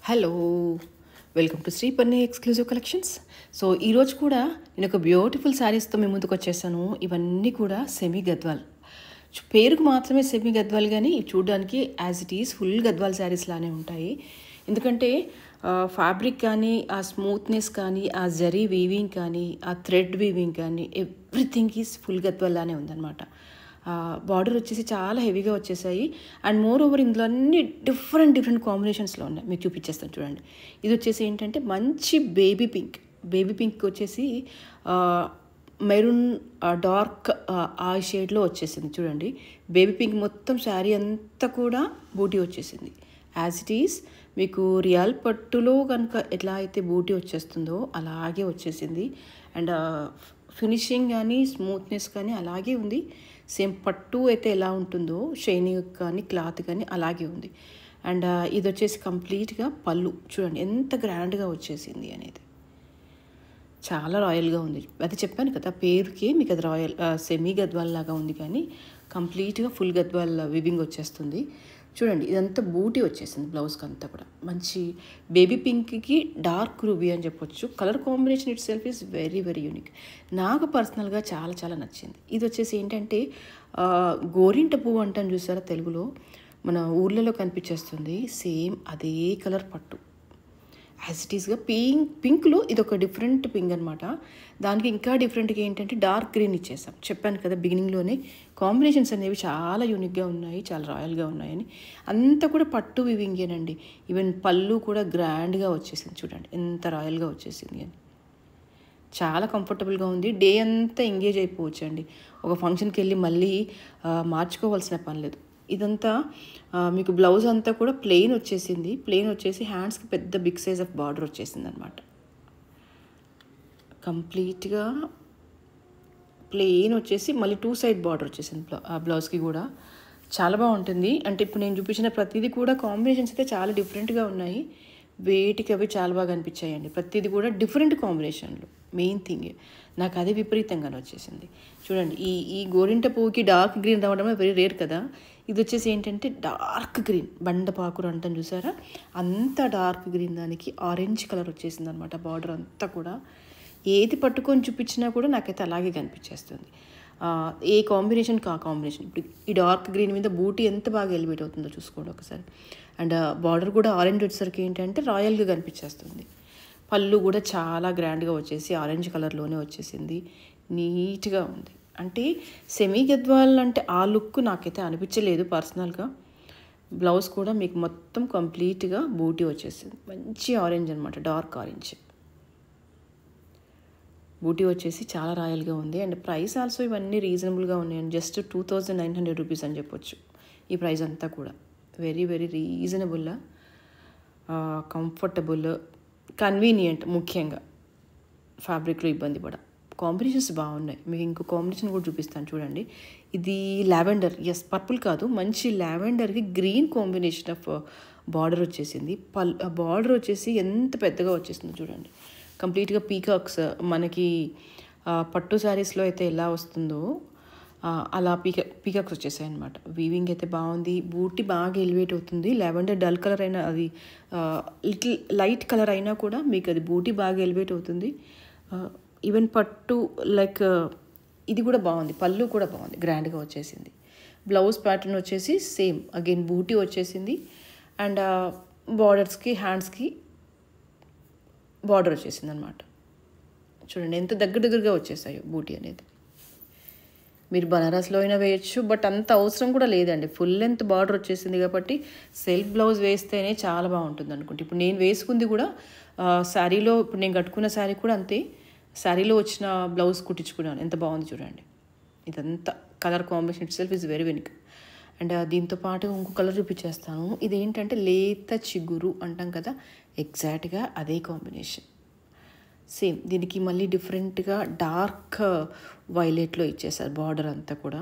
Hello welcome to Shri పన్ని exclusive collections. So ఈరోజు కూడా నేను ఒక బ్యూటిఫుల్ శారీస్తో మీ ముందుకు వచ్చేసాను. ఇవన్నీ కూడా సెమీ గద్వాల్. పేరుకు మాత్రమే సెమీ గద్వాల్, కానీ చూడడానికి as it is full Gadwal saris లానే ఉంటాయి. ఎందుకంటే ఫ్యాబ్రిక్ కానీ, ఆ స్మూత్నెస్ కానీ, ఆ జరీ వీవింగ్ కానీ, ఆ థ్రెడ్ వీవింగ్ కానీ, ఎవ్రీథింగ్ ఈజ్ ఫుల్ గద్వాల్ లానే ఉందన్నమాట. బార్డర్ వచ్చేసి చాలా హెవీగా వచ్చేసాయి. అండ్ మోర్ ఓవర్ ఇందులో అన్ని డిఫరెంట్ కాంబినేషన్స్లో ఉన్నాయి. మీకు చూపించేస్తాను చూడండి. ఇది వచ్చేసి ఏంటంటే మంచి బేబీ పింక్ వచ్చేసి మెరూన్ డార్క్ ఆ షేడ్లో వచ్చేసింది చూడండి. బేబీ పింక్ మొత్తం శారీ అంతా కూడా బూటీ వచ్చేసింది. యాజ్ ఇట్ ఈస్ మీకు రియల్ పట్టులో కనుక ఎట్లా అయితే బూటీ వచ్చేస్తుందో అలాగే వచ్చేసింది. అండ్ ఫినిషింగ్ కానీ స్మూత్నెస్ కానీ అలాగే ఉంది. సేమ్ పట్టు అయితే ఎలా ఉంటుందో షైనింగ్ కానీ క్లాత్ కానీ అలాగే ఉంది. అండ్ ఇది వచ్చేసి కంప్లీట్గా పళ్ళు చూడండి ఎంత గ్రాండ్గా వచ్చేసింది అనేది. చాలా రాయల్గా ఉంది. అది చెప్పాను కదా, పేరుకి మీకు అది రాయల్ సెమీ గద్వాల్ లాగా ఉంది, కానీ కంప్లీట్గా ఫుల్ గద్వాల్ వివింగ్ వచ్చేస్తుంది. చూడండి ఇదంతా బూటీ వచ్చేసింది. బ్లౌజ్కి అంతా కూడా మంచి బేబీ పింక్కి డార్క్ రూబీ అని చెప్పొచ్చు. Colour combination itself is very unique. నాకు పర్సనల్గా చాలా నచ్చింది. ఇది వచ్చేసి ఏంటంటే గోరింట పువ్వు అంటాం చూసారా, తెలుగులో మన ఊర్లలో కనిపించేస్తుంది. సేమ్ అదే కలర్ పట్టు యాజ్ ఇట్ ఈస్గా పింక్లో ఇది ఒక డిఫరెంట్ పింక్ అనమాట. దానికి ఇంకా డిఫరెంట్గా ఏంటంటే డార్క్ గ్రీన్ ఇచ్చేసాం. చెప్పాను కదా బిగినింగ్లోనే, కాంబినేషన్స్ అనేవి చాలా యూనిక్గా ఉన్నాయి, చాలా రాయల్గా ఉన్నాయని. అంతా కూడా పట్టు వివింగేనండి. ఈవెన్ పళ్ళు కూడా గ్రాండ్గా వచ్చేసింది చూడండి ఎంత రాయల్గా వచ్చేసింది అని. చాలా కంఫర్టబుల్గా ఉంది. డే అంతా ఎంగేజ్ అయిపోవచ్చు అండి. ఒక ఫంక్షన్కి వెళ్ళి మళ్ళీ మార్చుకోవాల్సిన పని లేదు. ఇదంతా మీకు బ్లౌజ్ అంతా కూడా ప్లెయిన్ వచ్చేసింది. ప్లెయిన్ వచ్చేసి హ్యాండ్స్కి పెద్ద బిగ్ సైజ్ ఆఫ్ బార్డర్ వచ్చేసింది అనమాట. కంప్లీట్గా ప్లెయిన్ వచ్చేసి మళ్ళీ 2 సైడ్ బార్డర్ వచ్చేసింది ఆ బ్లౌజ్కి కూడా. చాలా బాగుంటుంది. అంటే ఇప్పుడు నేను చూపించిన ప్రతిదీ కూడా కాంబినేషన్స్ అయితే చాలా డిఫరెంట్గా ఉన్నాయి. వేటికి అవి చాలా బాగా అనిపించాయండి. ప్రతిదీ కూడా డిఫరెంట్ కాంబినేషన్లు. మెయిన్ థింగ్ నాకు అదే విపరీతంగానే వచ్చేసింది. చూడండి ఈ గోరింట పువ్వుకి డార్క్ గ్రీన్ రావడమే వెరీ రేర్ కదా. ఇది వచ్చేసి ఏంటంటే డార్క్ గ్రీన్, బండపాకురు అంటాం చూసారా, అంత డార్క్ గ్రీన్, దానికి ఆరెంజ్ కలర్ వచ్చేసింది అనమాట. బార్డర్ అంతా కూడా ఏది పట్టుకొని చూపించినా కూడా నాకైతే అలాగే కనిపించేస్తుంది. ఏ కాంబినేషన్ కా కాంబినేషన్. ఇప్పుడు ఈ డార్క్ గ్రీన్ మీద బూటీ ఎంత బాగా ఎలివేట్ అవుతుందో చూసుకోండి ఒకసారి. అండ్ బార్డర్ కూడా ఆరెంజ్ వచ్చేసరికి ఏంటంటే రాయల్గా కనిపించేస్తుంది. పళ్ళు కూడా చాలా గ్రాండ్గా వచ్చేసి ఆరెంజ్ కలర్లోనే వచ్చేసింది. నీట్గా ఉంది. అంటే సెమీ గద్వాల్ అంటే ఆ లుక్ నాకైతే అనిపించలేదు పర్సనల్గా. బ్లౌజ్ కూడా మీకు మొత్తం కంప్లీట్గా బూటీ వచ్చేసింది. మంచి ఆరెంజ్ అనమాట, డార్క్ ఆరెంజ్ బూటీ వచ్చేసి చాలా రాయల్గా ఉంది. అండ్ ప్రైస్ ఆల్సో ఇవన్నీ రీజనబుల్గా ఉన్నాయండి. జస్ట్ 2900 రూపీస్ అని చెప్పొచ్చు. ఈ ప్రైస్ అంతా కూడా వెరీ రీజనబుల్, కంఫర్టబుల్, కన్వీనియంట్. ముఖ్యంగా ఫ్యాబ్రిక్లో ఇబ్బంది పడ. కాంబినేషన్స్ బాగున్నాయి. మీకు ఇంకో కాంబినేషన్ కూడా చూపిస్తాను చూడండి. ఇది లావెండర్, ఎస్ పర్పుల్ కాదు, మంచి లావెండర్కి గ్రీన్ కాంబినేషన్ ఆఫ్ బార్డర్ వచ్చేసింది. బార్డర్ వచ్చేసి ఎంత పెద్దగా వచ్చేసిందో చూడండి. కంప్లీట్గా పీకాక్స్ మనకి పట్టు శారీస్లో అయితే ఎలా వస్తుందో అలా పీకాక్స్ వచ్చేసాయి అనమాట. వీవింగ్ అయితే బాగుంది. బూటీ బాగా ఎలివేట్ అవుతుంది. లావెండర్ డల్ కలర్ అయినా, అది లిటిల్ లైట్ కలర్ అయినా కూడా మీకు అది బూటీ బాగా ఎలివేట్ అవుతుంది. ఈవెన్ పట్టు లైక్ ఇది కూడా బాగుంది. పళ్ళు కూడా బాగుంది, గ్రాండ్గా వచ్చేసింది. బ్లౌజ్ ప్యాటర్న్ వచ్చేసి సేమ్ అగైన్ బూటీ వచ్చేసింది. అండ్ బార్డర్స్కి హ్యాండ్స్కి బార్డర్ వచ్చేసింది అనమాట. చూడండి ఎంత దగ్గరగా వచ్చేసాయో బూటీ అనేది. మీరు బనారస్లో అయినా వేయచ్చు, బట్ అంత అవసరం కూడా లేదండి. ఫుల్ లెంత్ బార్డర్ వచ్చేసింది కాబట్టి సెల్ఫ్ బ్లౌజ్ వేస్తేనే చాలా బాగుంటుంది అనుకుంటే. ఇప్పుడు నేను వేసుకుంది కూడా శారీలో, ఇప్పుడు నేను కట్టుకున్న శారీ కూడా అంతే, శారీలో వచ్చిన బ్లౌజ్ కుట్టించుకున్నాను. ఎంత బాగుంది చూడండి. ఇదంతా colour combination itself is very unique. And దీంతో పాటు ఇంకో కలర్ చూపించేస్తాను. ఇదేంటంటే లేత చిగురు అంటాం కదా, ఎగ్జాక్ట్గా అదే కాంబినేషన్. సేమ్ దీనికి మళ్ళీ డిఫరెంట్గా డార్క్ వైలెట్లో ఇచ్చేసారు బార్డర్ అంతా కూడా.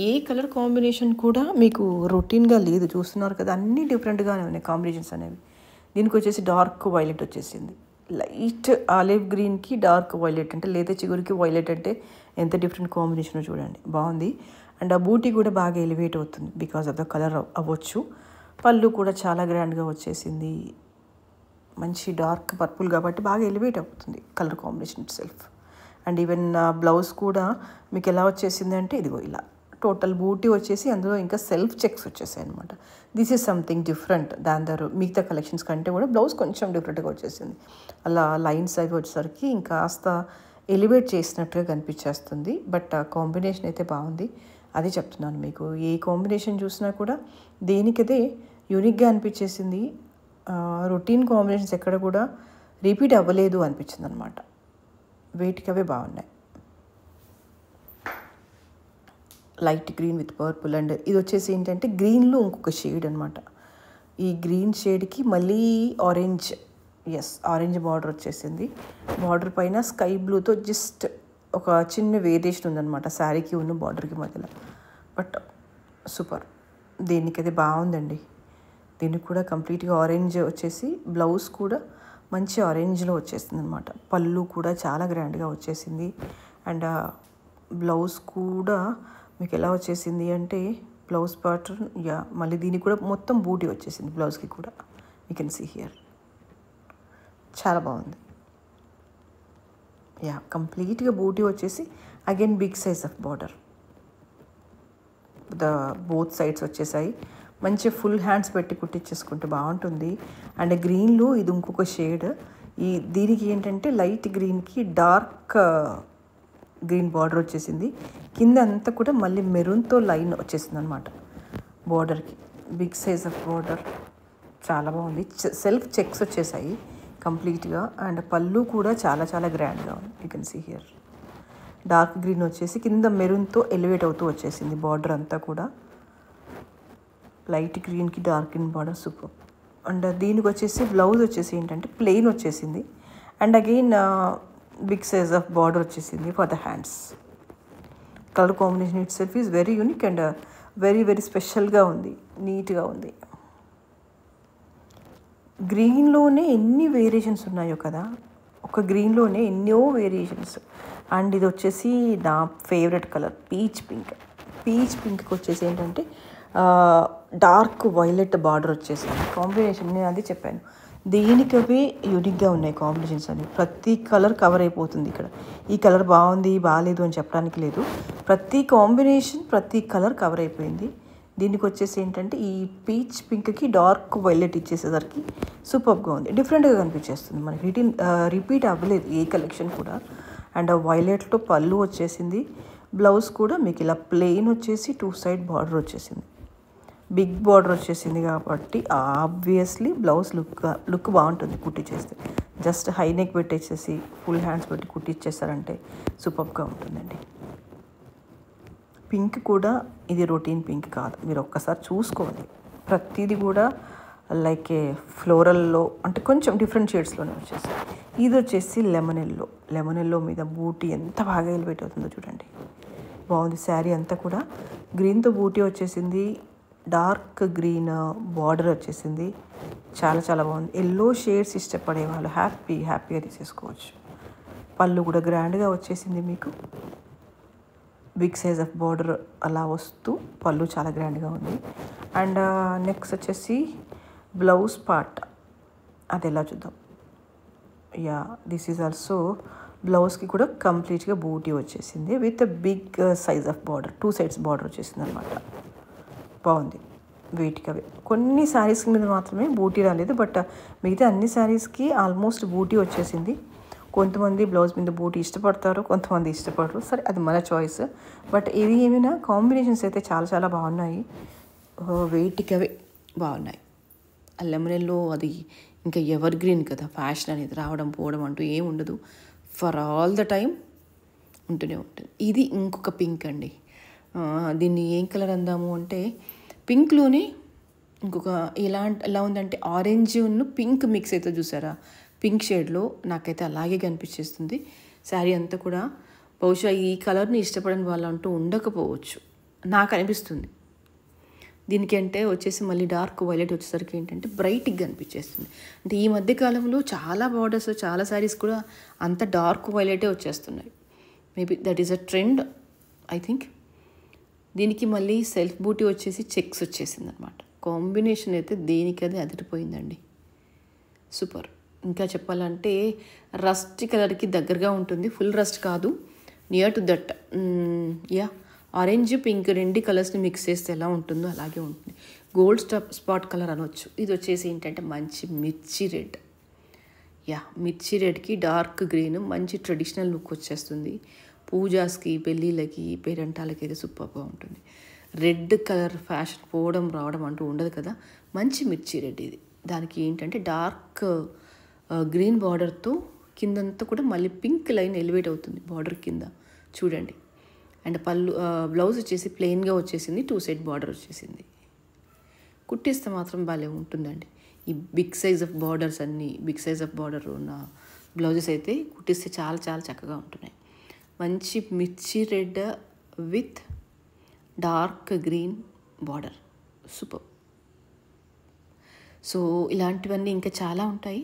ఏ కలర్ కాంబినేషన్ కూడా మీకు రొటీన్గా లేదు, చూస్తున్నారు కదా, అన్నీ డిఫరెంట్గానే ఉన్నాయి కాంబినేషన్స్ అనేవి. దీనికి వచ్చేసి డార్క్ వైలెట్ వచ్చేసింది. లైట్ ఆలివ్ గ్రీన్కి డార్క్ వైలెట్, అంటే లేత చిగురికి వైలెట్ అంటే ఎంత డిఫరెంట్ కాంబినేషన్ చూడండి, బాగుంది. అండ్ ఆ బూటీ కూడా బాగా ఎలివేట్ అవుతుంది బికాస్ ఆఫ్ ద కలర్ అవ్వచ్చు. పళ్ళు కూడా చాలా గ్రాండ్గా వచ్చేసింది. మంచి డార్క్ పర్పుల్ కాబట్టి బాగా ఎలివేట్ అవుతుంది colour combination it self. And even blouse కూడా మీకు ఎలా వచ్చేసింది అంటే ఇదిగో ఇలా టోటల్ బూటీ వచ్చేసి అందులో ఇంకా సెల్ఫ్ చెక్స్ వచ్చేసాయి అనమాట. దిస్ ఈజ్ సంథింగ్ డిఫరెంట్ దాని మిగతా కలెక్షన్స్ కంటే కూడా బ్లౌజ్ కొంచెం డిఫరెంట్గా వచ్చేసింది. అలా లైన్స్ అవి వచ్చేసరికి ఇంకా కాస్త ఎలివేట్ చేసినట్టుగా కనిపించేస్తుంది. బట్ కాంబినేషన్ అయితే బాగుంది, అదే చెప్తున్నాను మీకు. ఏ కాంబినేషన్ చూసినా కూడా దేనికదే యూనిక్గా అనిపించేసింది. రొటీన్ కాంబినేషన్స్ ఎక్కడ కూడా రిపీట్ అవ్వలేదు అనిపించింది అనమాట. వేటికి అవే బాగున్నాయి. Light green with purple. And ఇది వచ్చేసి ఏంటంటే గ్రీన్లో ఇంకొక షేడ్ అనమాట. ఈ గ్రీన్ షేడ్కి మళ్ళీ ఆరెంజ్, ఆరెంజ్ బార్డర్ వచ్చేసింది. బార్డర్ పైన స్కై బ్లూతో జస్ట్ ఒక చిన్న వేరియేషన్ ఉందన్నమాట శారీకి ఉన్న బార్డర్కి మధ్యలో. బట్ సూపర్, దీనికి అది బాగుందండి. దీనికి కూడా కంప్లీట్గా ఆరెంజ్ వచ్చేసి బ్లౌజ్ కూడా మంచి ఆరెంజ్లో వచ్చేసింది అనమాట. పళ్ళు కూడా చాలా గ్రాండ్గా వచ్చేసింది. అండ్ బ్లౌజ్ కూడా మీకు ఎలా వచ్చేసింది అంటే బ్లౌజ్ ప్యాటర్న్ మళ్ళీ దీనికి కూడా మొత్తం బూటీ వచ్చేసింది బ్లౌజ్కి కూడా. యూ కెన్ సీ హియర్, చాలా బాగుంది. కంప్లీట్గా బూటీ వచ్చేసి again big size of border, both sides వచ్చేసాయి. మంచి ఫుల్ హ్యాండ్స్ పెట్టి కుట్టించేసుకుంటే బాగుంటుంది. అండ్ గ్రీన్లో ఇది ఇంకొక షేడ్. దీనికి ఏంటంటే లైట్ గ్రీన్కి డార్క్ గ్రీన్ బార్డర్ వచ్చేసింది. కింద అంతా కూడా మళ్ళీ మెరూన్తో లైన్ వచ్చేసింది అనమాట బార్డర్కి. బిగ్ సైజ్ ఆఫ్ బార్డర్, చాలా బాగుంది. సెల్ఫ్ చెక్స్ వచ్చేసాయి కంప్లీట్గా. అండ్ పళ్ళు కూడా చాలా చాలా గ్రాండ్గా ఉంది. You can see here. Dark green వచ్చేసి కింద మెరూన్తో ఎలివేట్ అవుతూ వచ్చేసింది బార్డర్ అంతా కూడా. లైట్ గ్రీన్కి dark green border, super. And దీనికి వచ్చేసి బ్లౌజ్ వచ్చేసి ఏంటంటే ప్లెయిన్ వచ్చేసింది. And again big size of border వచ్చేసింది for the hands. Colour combination itself is very unique and very very స్పెషల్గా ఉంది, నీట్గా ఉంది. గ్రీన్లోనే ఎన్ని వేరియేషన్స్ ఉన్నాయో కదా, ఒక గ్రీన్లోనే ఎన్నో వేరియేషన్స్. అండ్ ఇది వచ్చేసి నా favourite colour peach pink. Peach పింక్కి వచ్చేసి ఏంటంటే డార్క్ వైలెట్ బార్డర్ వచ్చేసింది. కాంబినేషన్ నేను అది చెప్పాను, దేనికవే యూనిక్గా ఉన్నాయి కాంబినేషన్స్ అని. ప్రతి కలర్ కవర్ అయిపోతుంది ఇక్కడ. ఈ కలర్ బాగుంది బాగాలేదు అని చెప్పడానికి లేదు, ప్రతి కాంబినేషన్ ప్రతి కలర్ కవర్ అయిపోయింది. దీనికి వచ్చేసి ఏంటంటే ఈ పీచ్ పింక్కి డార్క్ వైలెట్ ఇచ్చేసేసరికి సూపర్గా ఉంది, డిఫరెంట్గా కనిపించేస్తుంది మనకి. రిపీట్ అవ్వలేదు ఏ కలెక్షన్ కూడా. అండ్ వైలెట్లో పళ్ళు వచ్చేసింది. బ్లౌజ్ కూడా మీకు ఇలా ప్లెయిన్ వచ్చేసి 2 సైడ్ బార్డర్ వచ్చేసింది. బిగ్ బార్డర్ వచ్చేసింది కాబట్టి ఆబ్వియస్లీ బ్లౌజ్ లుక్ బాగుంటుంది కుట్టించేస్తే. జస్ట్ హై నెక్ పెట్టేసేసి ఫుల్ హ్యాండ్స్ పెట్టి కుట్టించేస్తారంటే సూపర్గా ఉంటుందండి. పింక్ కూడా ఇది రొటీన్ పింక్ కాదు, మీరు ఒక్కసారి చూసుకోవాలి. ప్రతిదీ కూడా లైక్ ఏ ఫ్లోరల్లో అంటే కొంచెం డిఫరెంట్ షేడ్స్లోనే వచ్చేసి. ఇది వచ్చేసి లెమన్ ఎల్లో మీద బూటీ ఎంత బాగా ఎలివేట్ అవుతుందో చూడండి, బాగుంది. శారీ అంతా కూడా గ్రీన్తో బూటీ వచ్చేసింది. డార్క్ గ్రీన్ బార్డర్ వచ్చేసింది, చాలా చాలా బాగుంది. ఎల్లో షేడ్స్ ఇష్టపడే వాళ్ళు హ్యాపీగా తీసేసుకోవచ్చు. పళ్ళు కూడా గ్రాండ్గా వచ్చేసింది మీకు. బిగ్ సైజ్ ఆఫ్ బార్డర్ అలా వస్తూ పళ్ళు చాలా గ్రాండ్గా ఉంది. అండ్ నెక్స్ట్ వచ్చేసి బ్లౌజ్ పార్ట్, అది ఎలా చూద్దాం. దిస్ ఈజ్ ఆల్సో బ్లౌజ్కి కూడా కంప్లీట్గా బూటీ వచ్చేసింది with big size of border, 2 sides border వచ్చేసింది అనమాట. బాగుంది. వీటికి అవి కొన్ని శారీస్ మీద మాత్రమే బూటీ రాలేదు, బట్ మిగతా అన్ని శారీస్కి ఆల్మోస్ట్ బూటీ వచ్చేసింది. కొంతమంది బ్లౌజ్ మీద బూటీ ఇష్టపడతారు, కొంతమంది ఇష్టపడరు, సరే అది మన చాయిస్. బట్ ఇది ఏమైనా కాంబినేషన్స్ అయితే చాలా చాలా బాగున్నాయి, వీటికి అవే బాగున్నాయి. ఆ లెమనెల్లో అది ఇంకా ఎవర్ గ్రీన్ కదా, ఫ్యాషన్ అనేది రావడం పోవడం అంటూ ఏం ఉండదు, ఫర్ ఆల్ ద టైం ఉంటూనే ఉంటుంది. ఇది ఇంకొక పింక్ అండి. దీన్ని ఏం కలర్ అందాము అంటే పింక్లోనే ఇంకొక ఎలా ఉందంటే ఆరెంజ్ పింక్ మిక్స్ అయితే చూసారా, పింక్ షేడ్లో నాకైతే అలాగే కనిపించేస్తుంది. శారీ అంతా కూడా బహుశా ఈ కలర్ని ఇష్టపడని వాళ్ళు అంటూ ఉండకపోవచ్చు, నాకు అనిపిస్తుంది. దీనికి అంటే వచ్చేసి మళ్ళీ డార్క్ వైలెట్ వచ్చేసరికి ఏంటంటే బ్రైట్గా కనిపించేస్తుంది. అంటే ఈ మధ్యకాలంలో చాలా బార్డర్స్ చాలా శారీస్ కూడా అంత డార్క్ వైలెటే వచ్చేస్తున్నాయి. Maybe that is a trend I think. దీనికి మళ్ళీ సెల్ఫ్ బూటీ వచ్చేసి చెక్స్ వచ్చేసింది అనమాట. కాంబినేషన్ అయితే దేనికదే అదిరిపోయిందండి, సూపర్. ఇంకా చెప్పాలంటే రస్ట్ కలర్కి దగ్గరగా ఉంటుంది, ఫుల్ రస్ట్ కాదు, near to that. Yeah, orange pink రెండు కలర్స్ని మిక్స్ చేస్తే ఎలా ఉంటుందో అలాగే ఉంటుంది. గోల్డ్ స్పాట్ కలర్ అనొచ్చు. ఇది వచ్చేసి ఏంటంటే మంచి మిర్చి రెడ్. యా, మిర్చి రెడ్కి డార్క్ గ్రీన్ మంచి ట్రెడిషనల్ లుక్ వచ్చేస్తుంది. పూజాస్కి, పెళ్ళిళ్ళకి, పేరంటాలకి అయితే సూపర్గా ఉంటుంది. రెడ్ కలర్ ఫ్యాషన్ పోవడం రావడం అంటూ ఉండదు కదా, మంచి మిర్చి రెడ్ ఇది. దానికి ఏంటంటే డార్క్ గ్రీన్ బార్డర్తో కిందంతా కూడా మళ్ళీ పింక్ లైన్ ఎలివేట్ అవుతుంది బార్డర్ కింద చూడండి. అండ్ పళ్ళు బ్లౌజ్ వచ్చేసి ప్లెయిన్గా వచ్చేసింది, 2 సైడ్ బార్డర్ వచ్చేసింది. కుట్టిస్తే మాత్రం భలే ఉంటుందండి. ఈ బిగ్ సైజ్ ఆఫ్ బార్డర్స్ అన్నీ, బిగ్ సైజ్ ఆఫ్ బార్డర్ ఉన్న బ్లౌజెస్ అయితే కుట్టిస్తే చాలా చాలా చక్కగా ఉంటున్నాయి. మంచి మిర్చి red with dark green border, super. So ఇలాంటివన్నీ ఇంకా చాలా ఉంటాయి.